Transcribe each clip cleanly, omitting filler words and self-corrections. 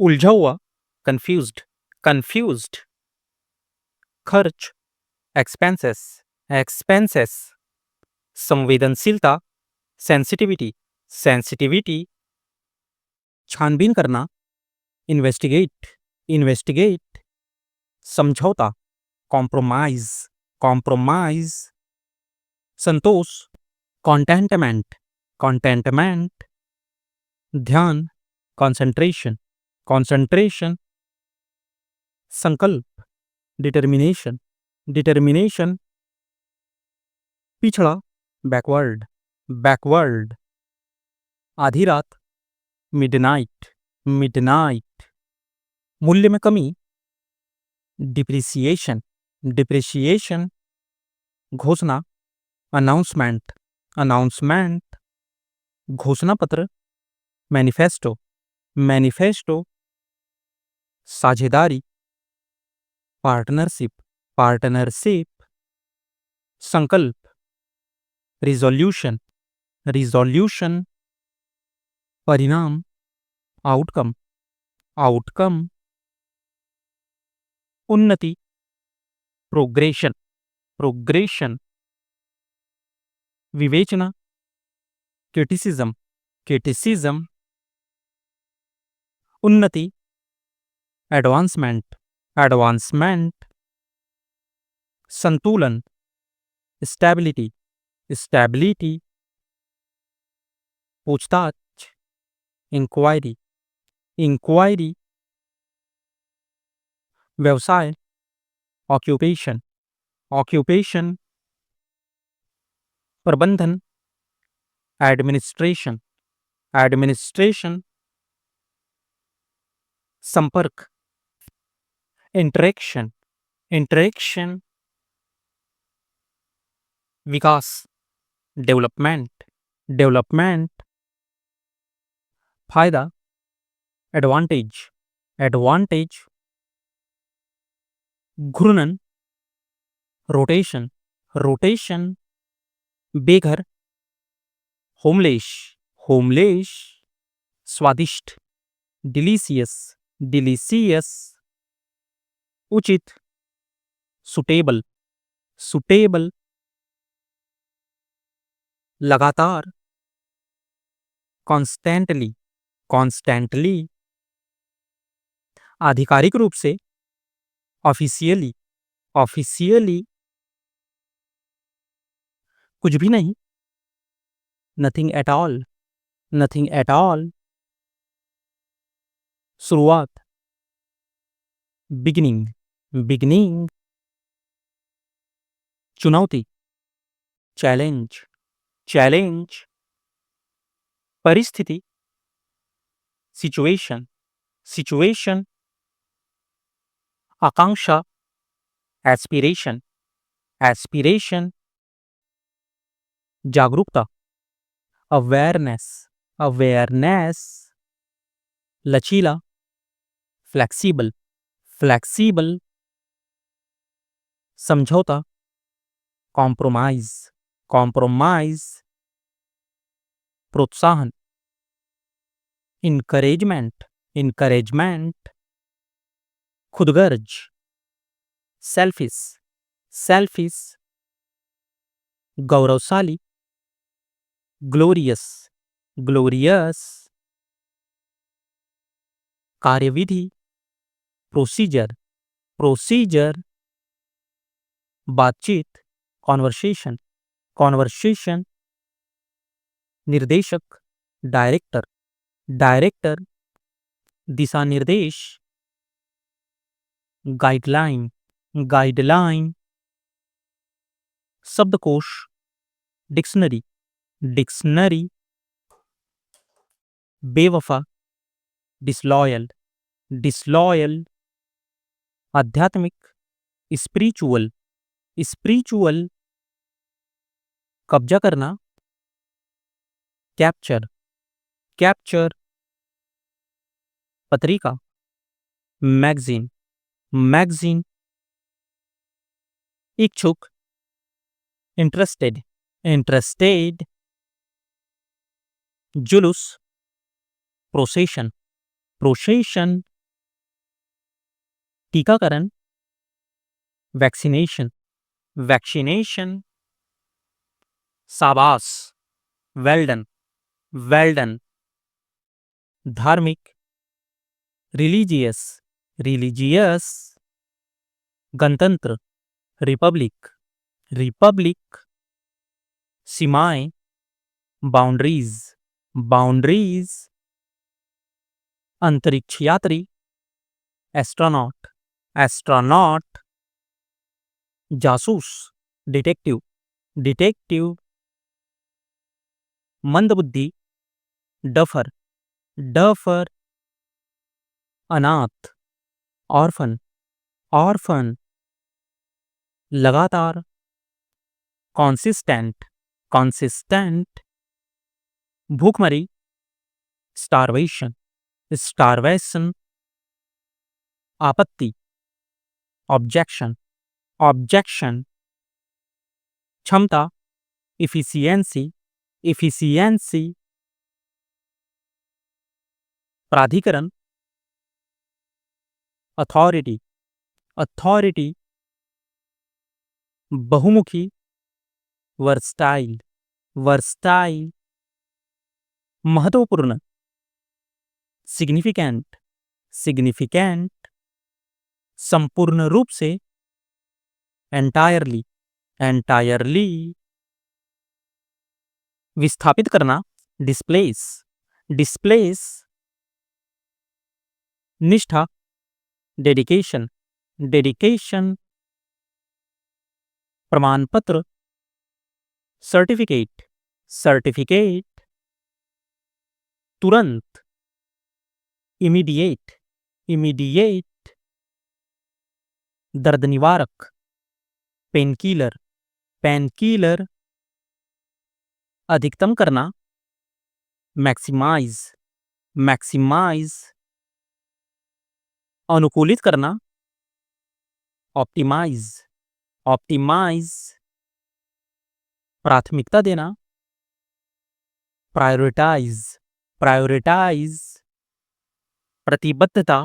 उलझा हुआ, confused, confused. खर्च, एक्सपेंसेस, एक्सपेंसेस। संवेदनशीलता, सेंसिटिविटी, सेंसिटिविटी। छानबीन करना, इन्वेस्टिगेट, इन्वेस्टिगेट। समझौता, कॉम्प्रोमाइज, कॉम्प्रोमाइज। संतोष, कॉन्टेंटमेंट, कॉन्टेंटमेंट। ध्यान, कंसंट्रेशन, कंसंट्रेशन। संकल्प, डिटर्मिनेशन, डिटर्मिनेशन। पिछड़ा, बैकवर्ड, बैकवर्ड। आधी रात, मिडनाइट, मिडनाइट। मूल्य में कमी, डिप्रिसिएशन, डिप्रिसिएशन। घोषणा, अनाउंसमेंट, अनाउंसमेंट। घोषणा पत्र, मैनिफेस्टो, मैनिफेस्टो। साझेदारी, पार्टनरशिप, पार्टनरशिप। संकल्प, रिजोल्यूशन, रिजोल्यूशन। परिणाम, आउटकम, आउटकम। उन्नति, प्रोग्रेशन, प्रोग्रेशन। विवेचना, क्रिटिसिज्म, क्रिटिसिज्म। उन्नति, एडवांसमेंट, एडवांसमेंट। संतुलन, स्टेबिलिटी, स्टेबिलिटी। पूछताछ, इंक्वायरी, इंक्वायरी। व्यवसाय, ऑक्यूपेशन, ऑक्यूपेशन। प्रबंधन, एडमिनिस्ट्रेशन, एडमिनिस्ट्रेशन। संपर्क, इंटरेक्शन, इंटरेक्शन। विकास, डेवलपमेंट, डेवलपमेंट। फायदा, एडवांटेज, एडवांटेज। घूर्णन, रोटेशन, रोटेशन। बेघर, होमलेस, होमलेस। स्वादिष्ट, डिलीशियस, डिलीशियस। उचित, सुटेबल, सुटेबल। लगातार, कॉन्स्टेंटली, कॉन्स्टेंटली। आधिकारिक रूप से, ऑफिशियली, ऑफिशियली। कुछ भी नहीं, nothing at all, nothing at all. शुरुआत, बिगिनिंग, बिगिनिंग। चुनौती, चैलेंज, चैलेंज। परिस्थिति, सिचुएशन, सिचुएशन। आकांक्षा, एस्पिरेशन, एस्पिरेशन। जागरूकता, अवेयरनेस, अवेयरनेस। लचीला, फ्लेक्सिबल, फ्लेक्सिबल। समझौता, कॉम्प्रोमाइज, कॉम्प्रोमाइज। प्रोत्साहन, इनकरेजमेंट, इनकरेजमेंट। खुदगर्ज, सेल्फिश, सेल्फिश। गौरवशाली, ग्लोरियस, ग्लोरियस। कार्यविधि, प्रोसीजर, प्रोसीजर। बातचीत, कॉन्वर्सेशन, कॉन्वर्सेशन। निर्देशक, डायरेक्टर, डायरेक्टर। दिशा निर्देश, गाइडलाइन, गाइडलाइन। शब्दकोश, डिक्शनरी, डिक्शनरी। बेवफा, डिसलॉयल, डिसलॉयल। आध्यात्मिक, स्पिरिचुअल, स्पिरिचुअल। कब्जा करना, कैप्चर, कैप्चर। पत्रिका, मैगजीन, मैगजीन। इच्छुक, इंटरेस्टेड, इंटरेस्टेड। जुलूस, प्रोसेशन, प्रोसेशन। टीकाकरण, वैक्सीनेशन, वैक्सीनेशन, शाबाश, वेल डन, वेल डन, धार्मिक, रिलीजियस, रिलीजियस, गणतंत्र, रिपब्लिक, रिपब्लिक, सीमाएं, बाउंड्रीज, बाउंड्रीज, अंतरिक्ष यात्री, एस्ट्रोनॉट, एस्ट्रोनॉट, जासूस, डिटेक्टिव, डिटेक्टिव, मंदबुद्धि, डफर, डफर, अनाथ, ऑर्फन, ऑर्फन, लगातार, कॉन्सिस्टेंट, कॉन्सिस्टेंट, भूखमरी, स्टारवेशन, स्टारवेशन, आपत्ति, ऑब्जेक्शन, ऑब्जेक्शन, क्षमता, इफिशियंसी, इफिशियंसी, प्राधिकरण, अथॉरिटी, अथॉरिटी, बहुमुखी, वर्सटाइल, वर्सटाइल, महत्वपूर्ण, सिग्निफिकेंट, सिग्निफिकेंट, संपूर्ण रूप से, एंटायरली, एंटायरली, विस्थापित करना, डिस्प्लेस, डिस्प्लेस, निष्ठा, डेडिकेशन, डेडिकेशन, प्रमाण पत्र, सर्टिफिकेट, सर्टिफिकेट, तुरंत, इमीडिएट, इमीडिएट, दर्द निवारक, पेनकिलर, पेनकिलर, अधिकतम करना, मैक्सिमाइज, मैक्सिमाइज, अनुकूलित करना, ऑप्टिमाइज, ऑप्टिमाइज, प्राथमिकता देना, प्रायोरिटाइज, प्रायोरिटाइज, प्रतिबद्धता,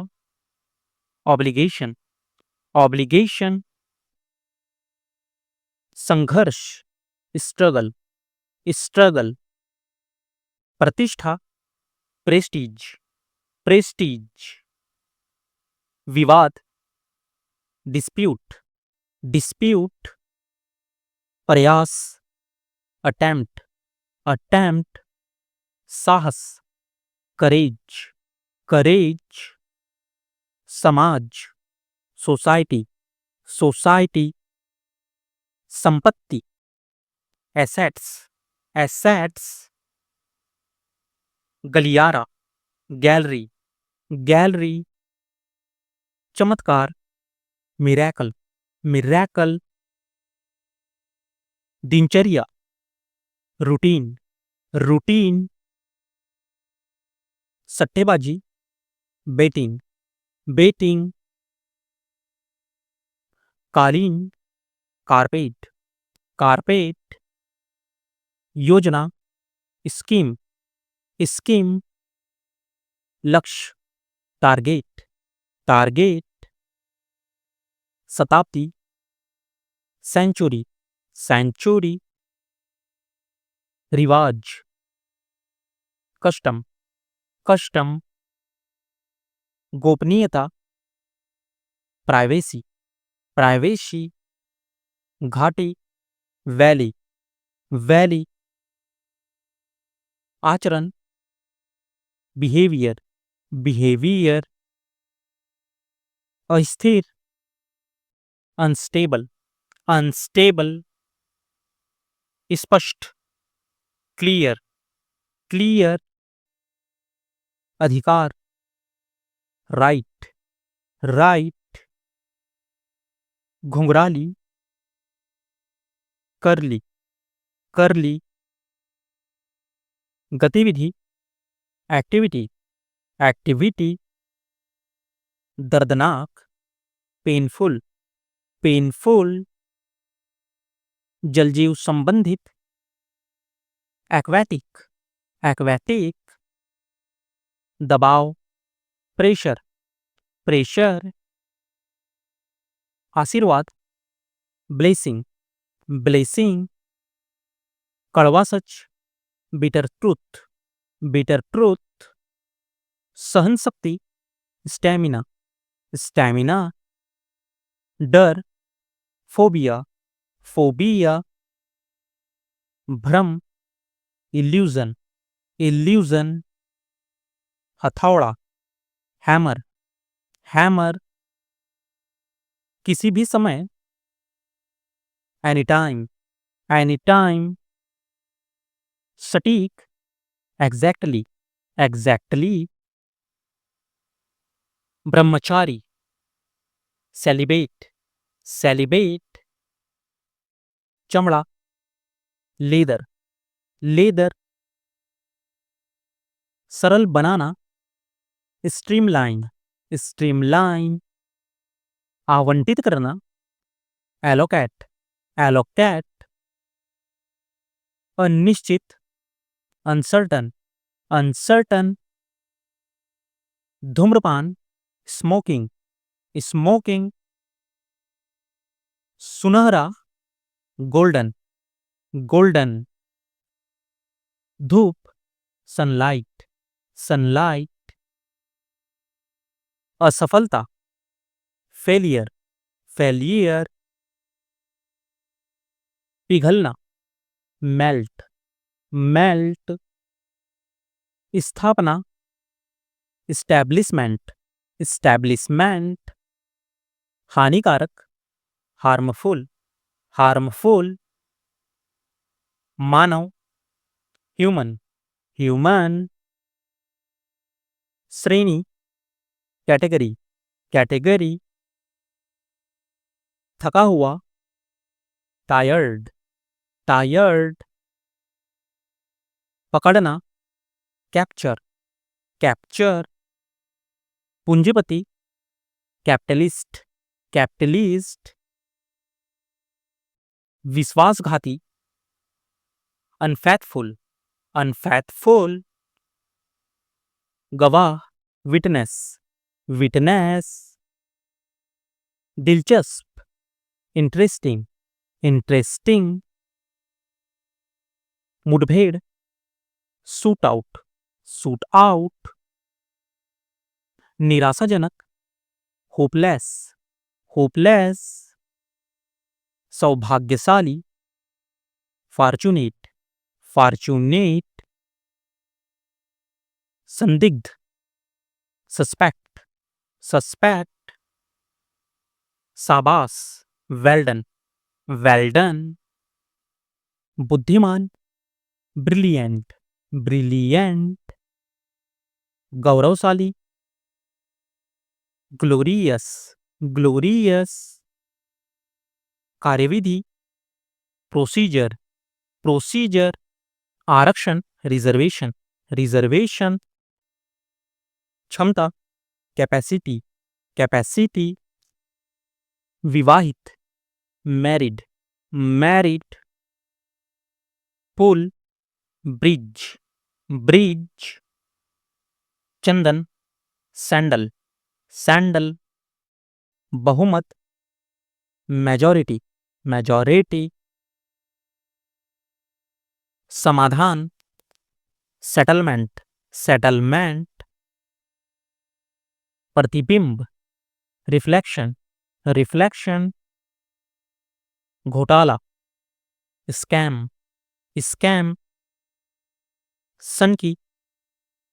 ऑब्लिगेशन, ऑब्लिगेशन, संघर्ष, स्ट्रगल, स्ट्रगल, प्रतिष्ठा, प्रेस्टीज, प्रेस्टीज, विवाद, डिस्प्यूट, डिस्प्यूट, प्रयास, अटेम्प्ट, अटेम्प्ट, साहस, करेज, करेज, समाज, सोसाइटी, सोसाइटी, संपत्ति, एसेट्स, एसेट्स, गलियारा, गैलरी, गैलरी, चमत्कार, मिरेकल, मिरेकल, दिनचर्या, रूटीन, रूटीन, सट्टेबाजी, बेटिंग, बेटिंग, कालीन, कारपेट, कारपेट, योजना, स्कीम, स्कीम, लक्ष्य, टारगेट, टारगेट, शताब्दी, सेंचुरी, सेंचुरी, रिवाज, कस्टम, कस्टम, गोपनीयता, प्राइवेसी, प्राइवेसी, घाटी, वैली, वैली, आचरण, बिहेवियर, बिहेवियर, अस्थिर, अनस्टेबल, अनस्टेबल, स्पष्ट, क्लियर, क्लियर, अधिकार, राइट, राइट, घुंघराली, करली, करली, गतिविधि, एक्टिविटी, एक्टिविटी, दर्दनाक, पेनफुल, पेनफुल, जलजीव संबंधित, एक्वेटिक, एक्वेटिक, दबाव, प्रेशर, प्रेशर, आशीर्वाद, ब्लेसिंग, ब्लेसिंग, कड़वा सच, बिटर ट्रूथ, बिटर ट्रूथ, सहन शक्ति, स्टैमिना, स्टैमिना, डर, फोबिया, फोबिया, भ्रम, इल्यूजन, इल्यूजन, हथौड़ा, हैमर, हैमर, किसी भी समय, एनी टाइम, एनी टाइम, सटीक, एग्जैक्टली, एग्जैक्टली, ब्रह्मचारी, सेलिब्रेट, सेलिब्रेट, चमड़ा, लेदर, लेदर, सरल बनाना, स्ट्रीमलाइन, स्ट्रीमलाइन, आवंटित करना, एलोकेट, एलोकेट, अनिश्चित, अनसर्टन, अनसर्टन, धूम्रपान, स्मोकिंग, स्मोकिंग, सुनहरा, गोल्डन, गोल्डन, धूप, सनलाइट, सनलाइट, असफलता, फेलियर, फेलियर, पिघलना, मेल्ट, मेल्ट, स्थापना, इस्टेब्लिशमेंट, इस्टेब्लिशमेंट, हानिकारक, हार्मफुल, हार्मफुल, मानव, ह्यूमन, ह्यूमन, श्रेणी, कैटेगरी, कैटेगरी, थका हुआ, टायर्ड, टायर्ड, पकड़ना, कैप्चर, कैप्चर, पूंजीपति, कैपिटलिस्ट, कैपिटलिस्ट, विश्वासघाती, अनफेथफुल, अनफेथफुल, गवाह, विटनेस, विटनेस, दिलचस्प, इंटरेस्टिंग, इंटरेस्टिंग, मुठभेड़, सूट आउट, सूट आउट, निराशाजनक, होपलेस, होपलेस, सौभाग्यशाली, फॉर्चुनेट, फॉर्चुनेट, संदिग्ध, सस्पेक्ट, सस्पेक्ट, शाबाश, वेल्डन, वेल्डन, बुद्धिमान, ब्रिलियंट, ब्रिलियंट, गौरवशाली, ग्लोरियस, ग्लोरियस, कार्यविधि, प्रोसीजर, प्रोसीजर, आरक्षण, रिजर्वेशन, रिजर्वेशन, क्षमता, कैपेसिटी, कैपेसिटी, विवाहित, मैरिड, मैरिड, पुल, ब्रिज, ब्रिज, चंदन, सैंडल, सैंडल, बहुमत, मेजॉरिटी, मेजॉरिटी, समाधान, सेटलमेंट, सेटलमेंट, प्रतिबिंब, रिफ्लेक्शन, रिफ्लेक्शन, घोटाला, स्कैम, स्कैम, सनकी,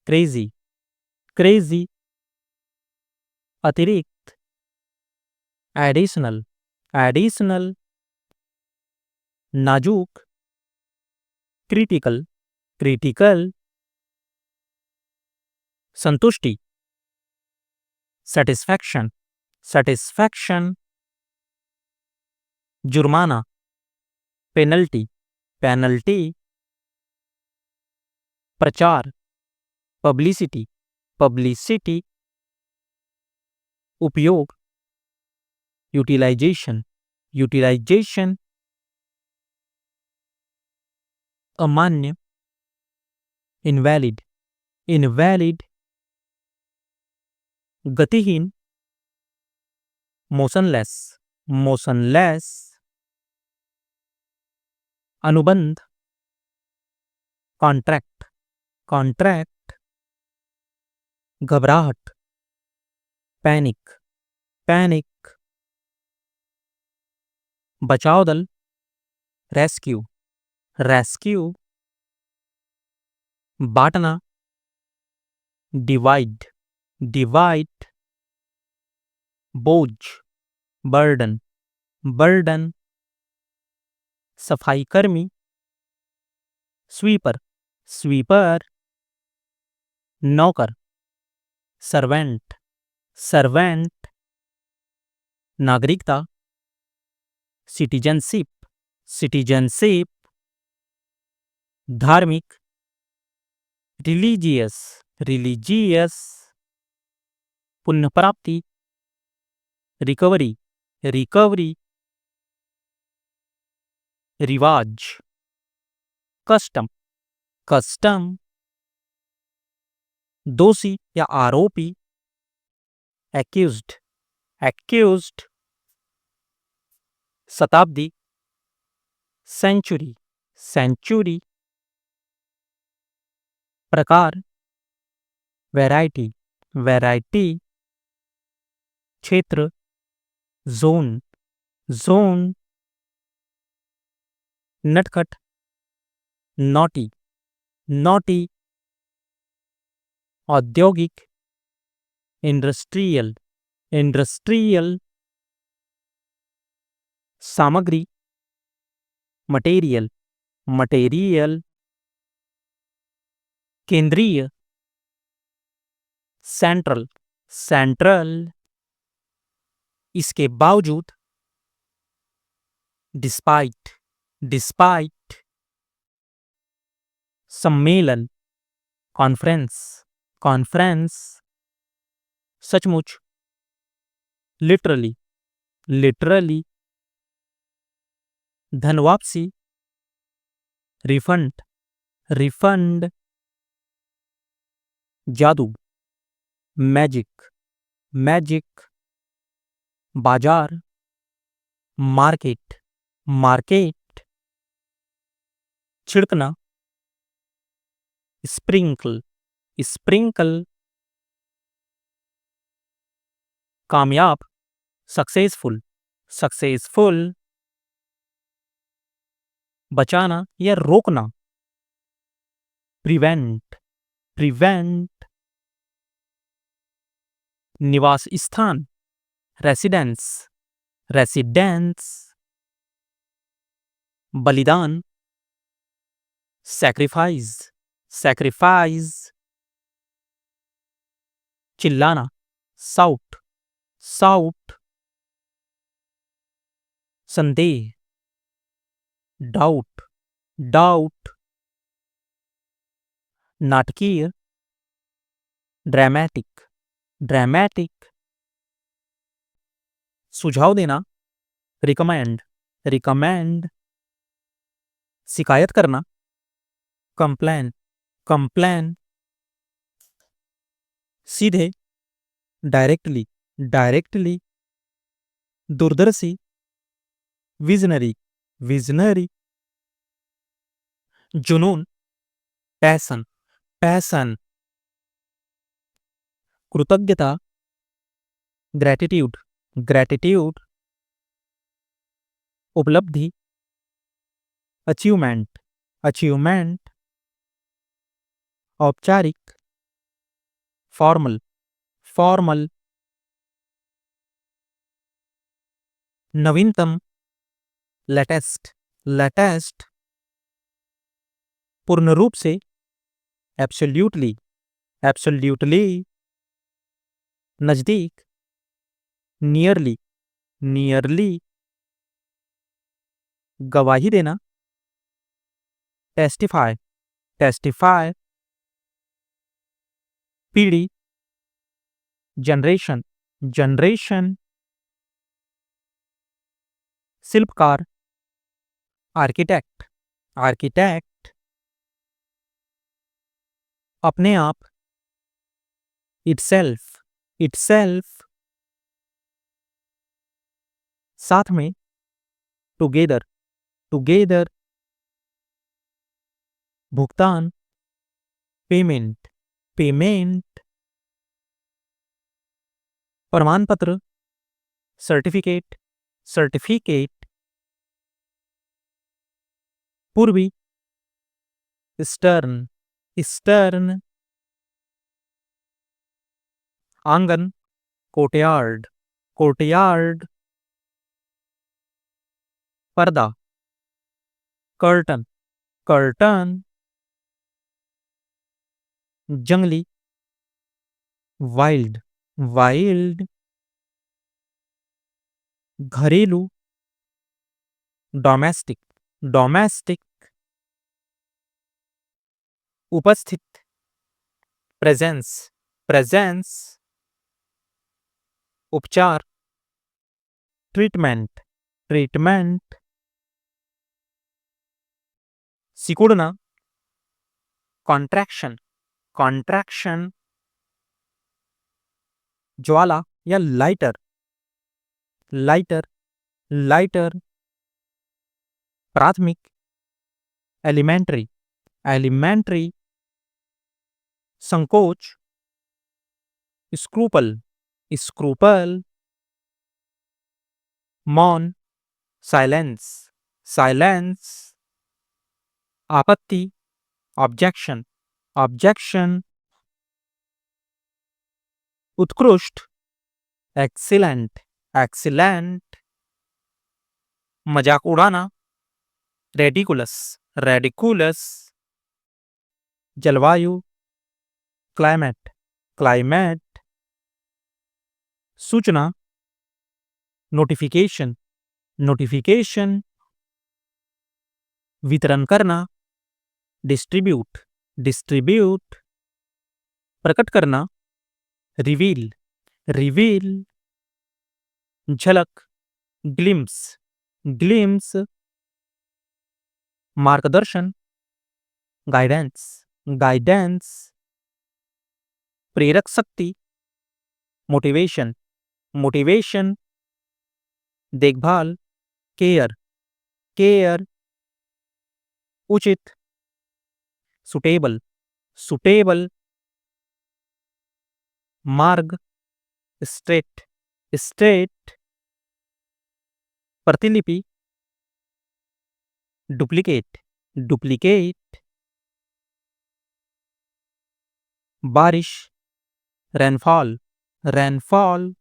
क्रेजी, क्रेजी, अतिरिक्त, एडिशनल, एडिशनल, नाजुक, क्रिटिकल, क्रिटिकल, संतुष्टि, सेटिस्फैक्शन, सेटिस्फैक्शन, जुर्माना, पेनल्टी, पेनल्टी, प्रचार, पब्लिसिटी, पब्लिसिटी, उपयोग, यूटिलाइजेशन, यूटिलाइजेशन, अमान्य, इनवैलिड, इनवैलिड, गतिहीन, मोशनलेस, मोशनलेस, अनुबंध, कॉन्ट्रैक्ट, कॉन्ट्रैक्ट, घबराहट, पैनिक, पैनिक, बचाव दल, रेस्क्यू, रेस्क्यू, बांटना, डिवाइड, डिवाइड, बोझ, बर्डन, बर्डन, सफाई कर्मी, स्वीपर, स्वीपर, नौकर, सर्वेंट, सर्वेंट, नागरिकता, सिटीजनशिप, सिटीजनशिप, धार्मिक, रिलीजियस, रिलीजियस, पुण्य प्राप्ति, रिकवरी, रिकवरी, रिवाज, कस्टम, कस्टम, दोषी या आरोपी, एक्यूज्ड, एक्यूज्ड, शताब्दी, सेंचुरी, सेंचुरी, प्रकार, वैरायटी, वैरायटी, क्षेत्र, जोन, जोन, नटखट, नॉटी, नॉटी, औद्योगिक, इंडस्ट्रियल, इंडस्ट्रियल, सामग्री, मटेरियल, मटेरियल, केंद्रीय, सेंट्रल, सेंट्रल, इसके बावजूद, डिस्पाइट, डिस्पाइट, सम्मेलन, कॉन्फ्रेंस, कॉन्फ्रेंस, सचमुच, लिटरली, लिटरली, धन वापसी, रिफंड, रिफंड, जादू, मैजिक, मैजिक, बाजार, मार्केट, मार्केट, छिड़कना, स्प्रिंकल, स्प्रिंकल, कामयाब, सक्सेसफुल, सक्सेसफुल, बचाना या रोकना, प्रिवेंट, प्रिवेंट, निवास स्थान, रेसिडेंस, रेसिडेंस, बलिदान, सैक्रिफाइस, सैक्रिफाइस, चिल्लाना, साउट, साउट, संदेह, डाउट, डाउट, नाटकीय, ड्रामेटिक, ड्रामेटिक, सुझाव देना, रिकमेंड, रिकमेंड, शिकायत करना, कंप्लेन, कंप्लेन, सीधे, डायरेक्टली, डायरेक्टली, दूरदर्शी, विजनरी, विजनरी, जुनून, पैसन, पैसन, कृतज्ञता, ग्रैटिट्यूड, ग्रैटिट्यूड, उपलब्धि, अचीवमेंट, अचीवमेंट, औपचारिक, फॉर्मल, फॉर्मल, नवीनतम, लेटेस्ट, लेटेस्ट, पूर्ण रूप से, एब्सोल्यूटली, एब्सोल्यूटली, नजदीक, नियरली, नियरली, गवाही देना, टेस्टिफाई, टेस्टिफाई, पीढ़ी, जनरेशन, जनरेशन, शिल्पकार, आर्किटेक्ट, आर्किटेक्ट, अपने आप, इटसेल्फ, इटसेल्फ, साथ में, टुगेदर, टुगेदर। भुगतान, पेमेंट, पेमेंट। प्रमाण पत्र, सर्टिफिकेट, सर्टिफिकेट। पूर्वी, ईस्टर्न, ईस्टर्न। आंगन, कोर्टयार्ड, कोर्टयार्ड। पर्दा, कर्टन, कर्टन। जंगली, वाइल्ड, वाइल्ड। घरेलू, डोमेस्टिक, डोमेस्टिक। उपस्थित, प्रेजेंस, प्रेजेंस। उपचार, ट्रीटमेंट, ट्रीटमेंट। सिकुड़ना, कॉन्ट्रैक्शन, कॉन्ट्रैक्शन। ज्वाला या लाइटर, लाइटर, लाइटर। प्राथमिक, एलिमेंट्री, एलिमेंट्री। संकोच, स्क्रूपल, स्क्रूपल। मौन, साइलेंस, साइलेंस। आपत्ति, ऑब्जेक्शन, ऑब्जेक्शन। उत्कृष्ट, एक्सीलेंट, एक्सीलेंट। मजाक उड़ाना, रेडिकुलस, रेडिकुलस। जलवायु, क्लाइमेट, क्लाइमेट। सूचना, नोटिफिकेशन, नोटिफिकेशन। वितरण करना, डिस्ट्रीब्यूट, डिस्ट्रीब्यूट। प्रकट करना, रिवील, रिवील। झलक, ग्लिम्स, ग्लिम्स। मार्गदर्शन, गाइडेंस, गाइडेंस। प्रेरक शक्ति, मोटिवेशन, मोटिवेशन। देखभाल, केयर, केयर। उचित, सुटेबल, सुटेबल। मार्ग, स्ट्रेट, स्ट्रेट। प्रतिलिपि, डुप्लीकेट, डुप्लीकेट। बारिश, रेनफॉल, रेनफॉल।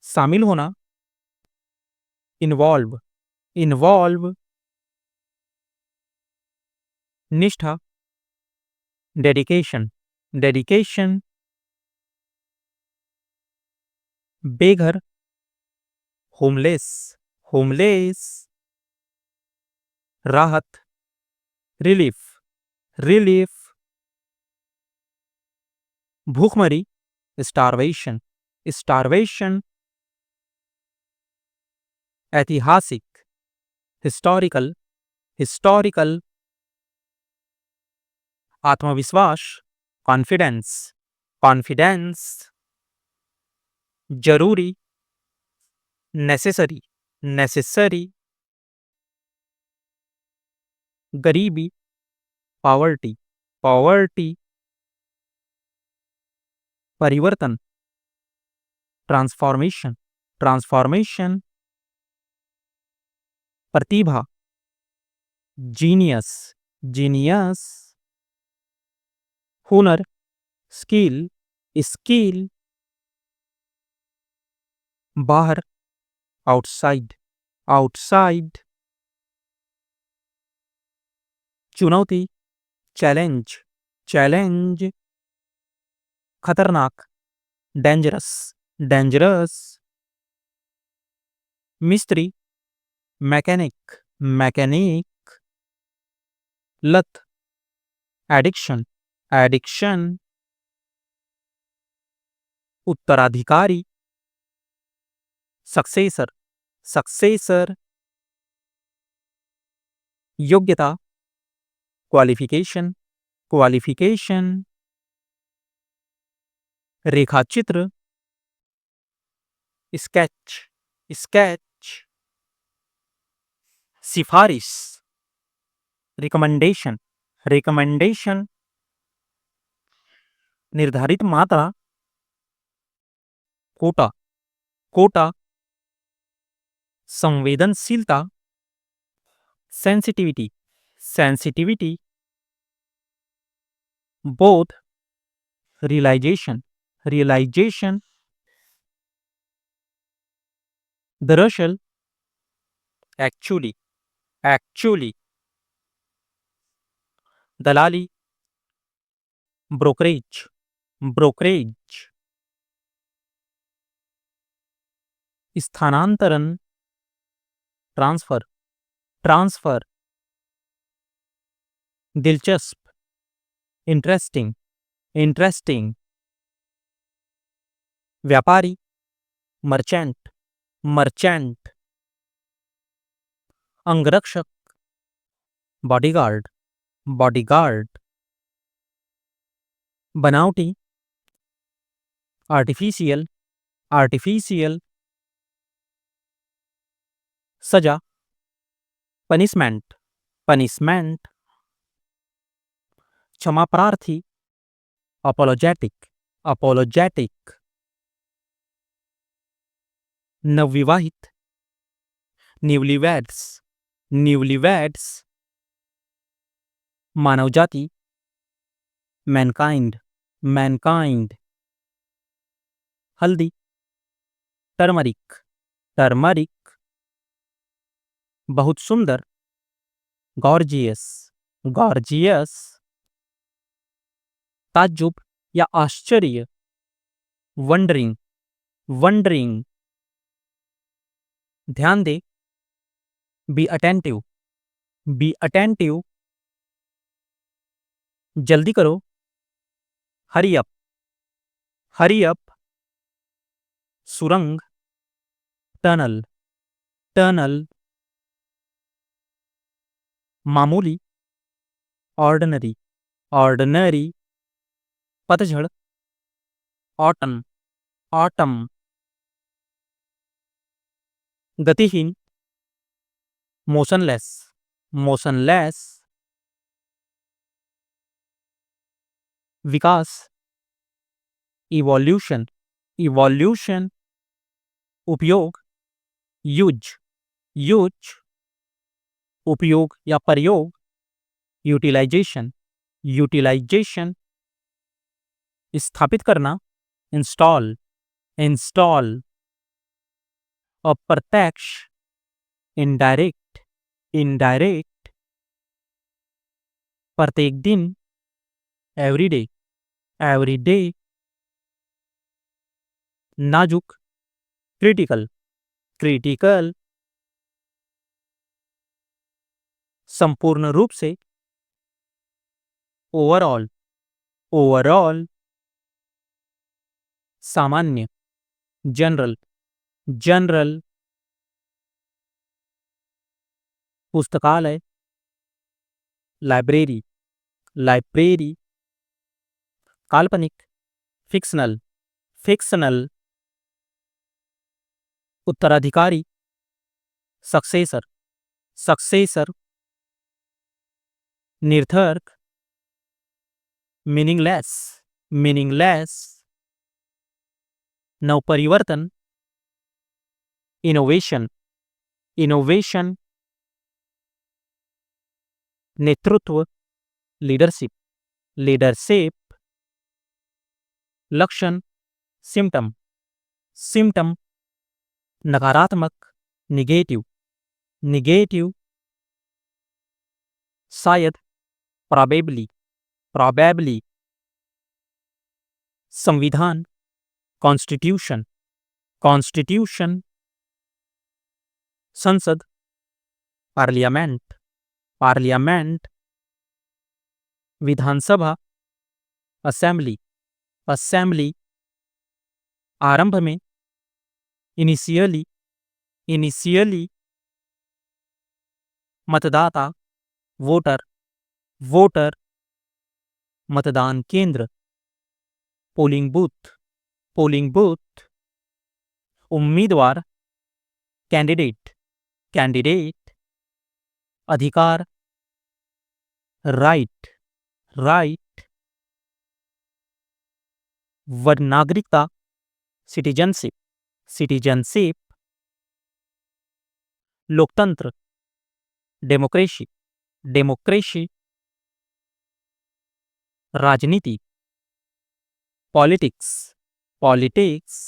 शामिल होना, इन्वॉल्व, इन्वॉल्व। निष्ठा, डेडिकेशन, डेडिकेशन। बेघर, होमलेस, होमलेस। राहत, रिलीफ, रिलीफ। भूखमरी, स्टारवेशन, स्टारवेशन। ऐतिहासिक, हिस्टोरिकल, हिस्टोरिकल। आत्मविश्वास, कॉन्फिडेंस, कॉन्फिडेंस। जरूरी, नेसेसरी, नेसेसरी। गरीबी, पॉवर्टी, पॉवर्टी। परिवर्तन, ट्रांसफॉर्मेशन, ट्रांसफॉर्मेशन। प्रतिभा, जीनियस, जीनियस। हुनर, स्किल, स्किल। बाहर, आउटसाइड, आउटसाइड। चुनौती, चैलेंज, चैलेंज। खतरनाक, डेंजरस, डेंजरस। मिस्त्री, मैकेनिक, मैकेनिक। लत, एडिक्शन, एडिक्शन। उत्तराधिकारी, सक्सेसर, सक्सेसर। योग्यता, क्वालिफिकेशन, क्वालिफिकेशन। रेखाचित्र, स्केच, स्केच, सिफारिश, रिकमेंडेशन, रिकमेंडेशन, निर्धारित मात्रा, कोटा, कोटा, संवेदनशीलता, सेंसिटिविटी, सेंसिटिविटी, बोध, रियलाइजेशन, रियलाइजेशन, दरअसल, एक्चुअली, एक्चुअली, दलाली, ब्रोकरेज, ब्रोकरेज, स्थानांतरण, ट्रांसफर, ट्रांसफर, दिलचस्प, इंटरेस्टिंग, इंटरेस्टिंग, व्यापारी, मर्चेंट, मर्चेंट, अंगरक्षक, बॉडीगार्ड, बॉडीगार्ड, बनावटी, आर्टिफिशियल, आर्टिफिशियल, सजा, पनिशमेंट, पनिशमेंट, क्षमा प्रार्थी, अपोलोजेटिक, अपोलोजेटिक, नवविवाहित, न्यूलीवैड्स, न्यूलीवैड्स, मानव जाति, मैनकाइंड, मैनकाइंड, हल्दी, टर्मरिक, टर्मरिक, बहुत सुंदर, गॉर्जियस, गॉर्जियस, ताज्जुब या आश्चर्य, वंडरिंग, वंडरिंग, ध्यान दे, बी अटेंटिव, बी अटेंटिव, जल्दी करो, हरी अप, हरी अप, सुरंग, टनल, टनल, मामूली, ऑर्डिनरी, ऑर्डिनरी, पतझड़, ऑटम, ऑटम, गतिहीन, मोशनलेस, मोशनलेस, विकास, इवोल्यूशन, इवोल्यूशन, उपयोग, यूज, यूज, उपयोग या प्रयोग, यूटिलाइजेशन, यूटिलाइजेशन, स्थापित करना, इंस्टॉल, इंस्टॉल, अप्रत्यक्ष, इनडायरेक्ट, इनडायरेक्ट, प्रत्येक दिन, एवरीडे, एवरीडे, नाजुक, क्रिटिकल, क्रिटिकल, संपूर्ण रूप से, ओवरऑल, ओवरऑल, सामान्य, जनरल, जनरल, पुस्तकालय, लाइब्रेरी, लाइब्रेरी, काल्पनिक, फिक्शनल, फिक्शनल, उत्तराधिकारी, सक्सेसर, सक्सेसर, निरर्थक, मीनिंगलेस, मीनिंगलेस, नवपरिवर्तन, इनोवेशन, इनोवेशन, नेतृत्व, लीडरशिप, लीडरशिप, लक्षण, सिम्टम, सिम्टम, नकारात्मक, निगेटिव, निगेटिव, शायद, प्रोबेबली, प्रोबेबली, संविधान, कॉन्स्टिट्यूशन, कॉन्स्टिट्यूशन, संसद, पार्लियामेंट, पार्लियामेंट, विधानसभा, असेंबली, असेंबली, आरंभ में, इनिशियली, इनिशियली, मतदाता, वोटर, वोटर, मतदान केंद्र, पोलिंग बूथ, पोलिंग बूथ, उम्मीदवार, कैंडिडेट, कैंडिडेट, अधिकार, राइट, राइट, नागरिकता, सिटीजनशिप, सिटीजनशिप, लोकतंत्र, डेमोक्रेसी, डेमोक्रेसी, राजनीति, पॉलिटिक्स, पॉलिटिक्स,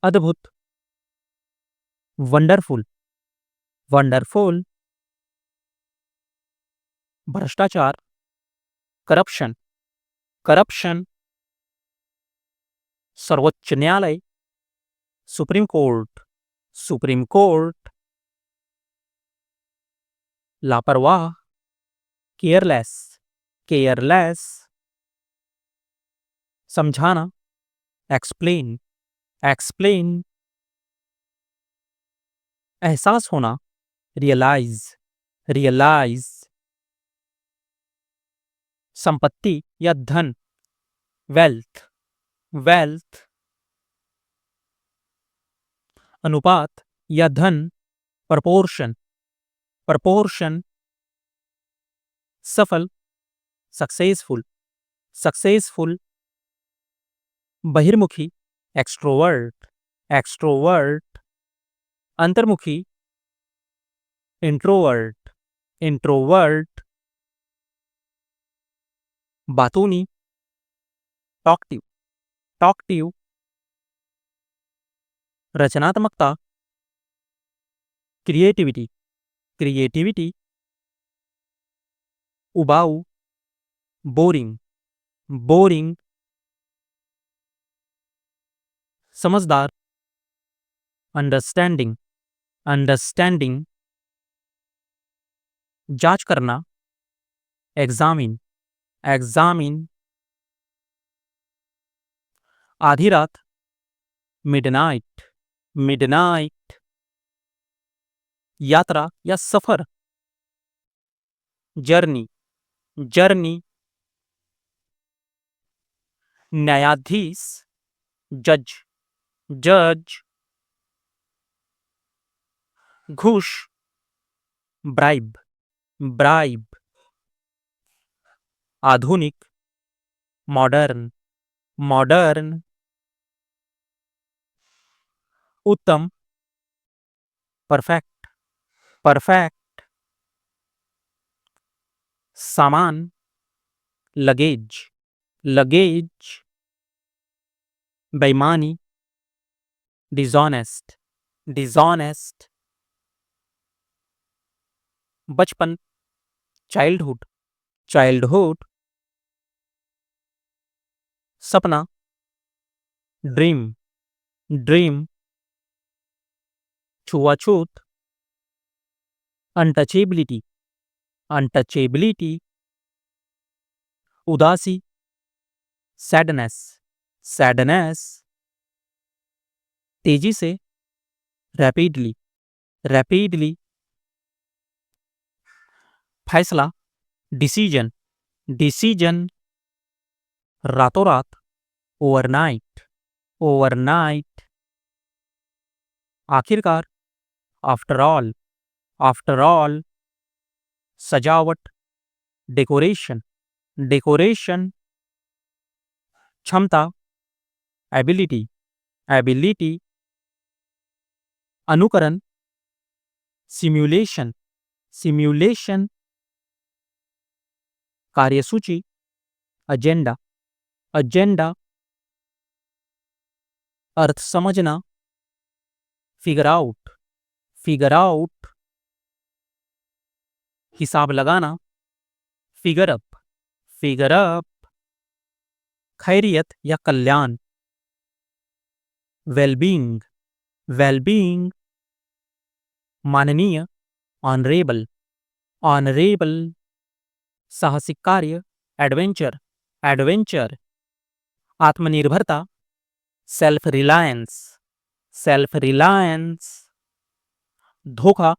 अद्भुत, वंडरफुल, वंडरफुल, भ्रष्टाचार, करप्शन, करप्शन, सर्वोच्च न्यायालय, सुप्रीम कोर्ट, सुप्रीम कोर्ट, लापरवाह, केयरलेस, केयरलेस, समझाना, एक्सप्लेन, एक्सप्लेन, एहसास होना, रियलाइज, रियलाइज, संपत्ति या धन, वेल्थ, वेल्थ, अनुपात या धन, प्रपोर्शन, प्रपोर्शन, सफल, सक्सेसफुल, सक्सेसफुल, बहिर्मुखी, एक्सट्रोवर्ट, एक्सट्रोवर्ट, अंतर्मुखी, इंट्रोवर्ट, इंट्रोवर्ट, बातूनी, टॉकटिव, टॉकटिव, रचनात्मकता, क्रिएटिविटी, क्रिएटिविटी, उबाऊ, बोरिंग, बोरिंग, समझदार, अंडरस्टैंडिंग, अंडरस्टैंडिंग, जांच करना, एग्जामिन, एग्जामिन, आधी रात, मिडनाइट, मिडनाइट, यात्रा या सफर, जर्नी, जर्नी, न्यायाधीश, जज, जज, घूस, ब्राइब, ब्राइब, आधुनिक, मॉडर्न, मॉडर्न, उत्तम, परफेक्ट, परफेक्ट, सामान, लगेज, लगेज, बेईमानी, डिसऑनेस्ट, डिसऑनेस्ट, बचपन, चाइल्डहुड, चाइल्डहुड, सपना, ड्रीम, ड्रीम, छुआछूत, अनटचेबिलिटी, अनटचेबिलिटी, उदासी, सैडनेस, सैडनेस, तेजी से, रैपिडली, रैपिडली, फैसला, डिसीजन, डिसीजन, रातों रात, ओवरनाइट, ओवरनाइट, आखिरकार, आफ्टर ऑल, आफ्टर ऑल, सजावट, डेकोरेशन, डेकोरेशन, क्षमता, एबिलिटी, एबिलिटी, अनुकरण, सिम्युलेशन, सिम्युलेशन, कार्यसूची, एजेंडा, एजेंडा, अर्थ समझना, फिगर आउट, फिगर आउट, हिसाब लगाना, फिगर अप, फिगर अप, खैरियत या कल्याण, वेलबींग, वेलबींग, माननीय, ऑनरेबल, ऑनरेबल, साहसिक कार्य, एडवेंचर, एडवेंचर, आत्मनिर्भरता, सेल्फ रिलायंस, सेल्फ रिलायंस, धोखा,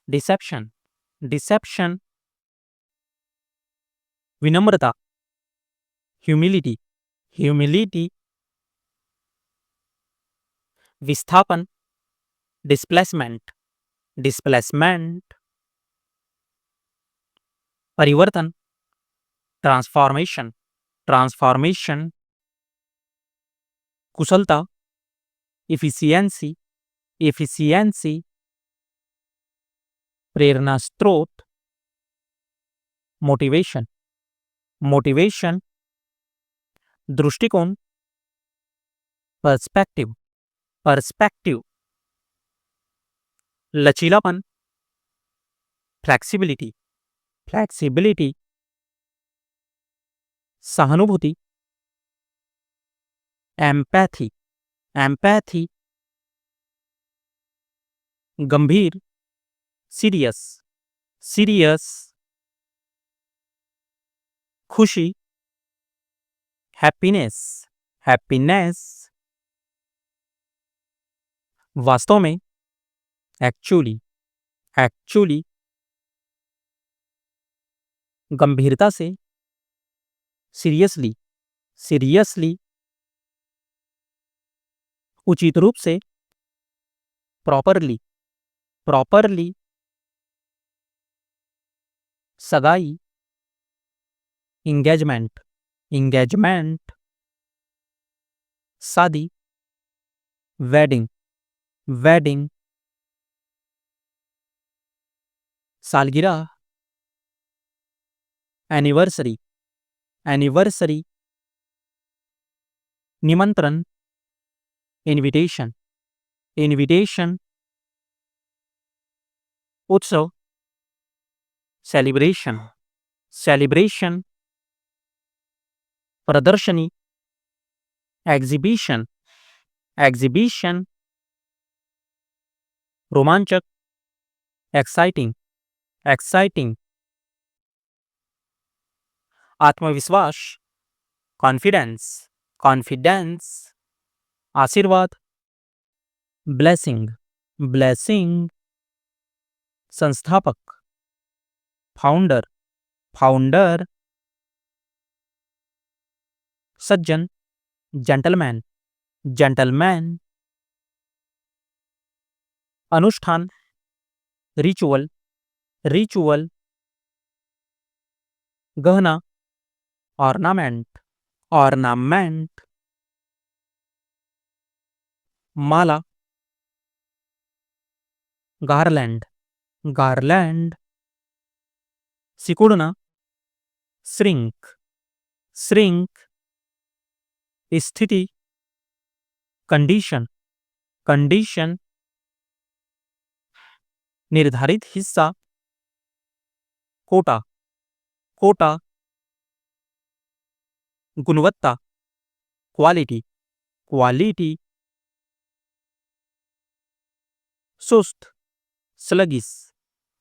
डिसेप्शन, डिसेप्शन, विनम्रता, ह्यूमिलिटी, ह्यूमिलिटी, विस्थापन, डिस्प्लेसमेंट, डिस्प्लेसमेंट, परिवर्तन, ट्रांसफॉर्मेशन, ट्रांसफॉर्मेशन, कुशलता, इफिशियंसी, इफिशियंसी, प्रेरणा स्रोत, मोटिवेशन, मोटिवेशन, दृष्टिकोण, पर्सपेक्टिव, पर्सपेक्टिव, लचीलापन, फ्लेक्सिबिलिटी, फ्लेक्सिबिलिटी, सहानुभूति, एम्पैथी, एम्पैथी, गंभीर, सीरियस, सीरियस, खुशी, हैप्पीनेस, हैप्पीनेस, वास्तव में, एक्चुअली, एक्चुअली, गंभीरता से, सीरियसली, सीरियसली, उचित रूप से, प्रॉपरली, प्रॉपरली, सगाई, इंगेजमेंट, इंगेजमेंट, शादी, वेडिंग, वेडिंग, सालगिरह, एनिवर्सरी, एनिवर्सरी, निमंत्रण, इनविटेशन, इनविटेशन, उत्सव, सेलिब्रेशन, सेलिब्रेशन, प्रदर्शनी, एग्जीबिशन, एग्जीबिशन, रोमांचक, एक्साइटिंग, एक्साइटिंग, आत्मविश्वास, कॉन्फिडेंस, कॉन्फिडेंस, आशीर्वाद, ब्लेसिंग, ब्लेसिंग, संस्थापक, फाउंडर, फाउंडर, सज्जन, जेंटलमैन, जेंटलमैन, अनुष्ठान, रिचुअल, रिचुअल, गहना, ऑर्नामेंट, ऑर्नामेंट, माला, गार्लैंड, गार्लैंड, सिकुड़ना, श्रिंक, श्रिंक, स्थिति, कंडीशन, कंडीशन, निर्धारित हिस्सा, कोटा, कोटा, गुणवत्ता, क्वालिटी, क्वालिटी, सुस्त, स्लगिस,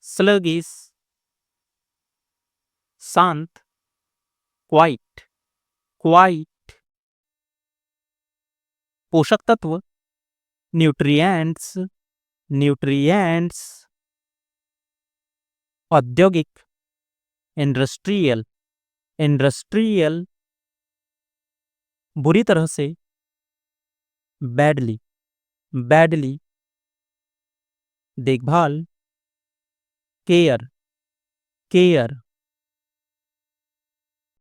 स्लगिस, शांत, क्वाइट, क्वाइट, पोषक तत्व, न्यूट्रिएंट्स, न्यूट्रिएंट्स, औद्योगिक, इंडस्ट्रियल, इंडस्ट्रियल, बुरी तरह से, बैडली, बैडली, देखभाल, केयर, केयर,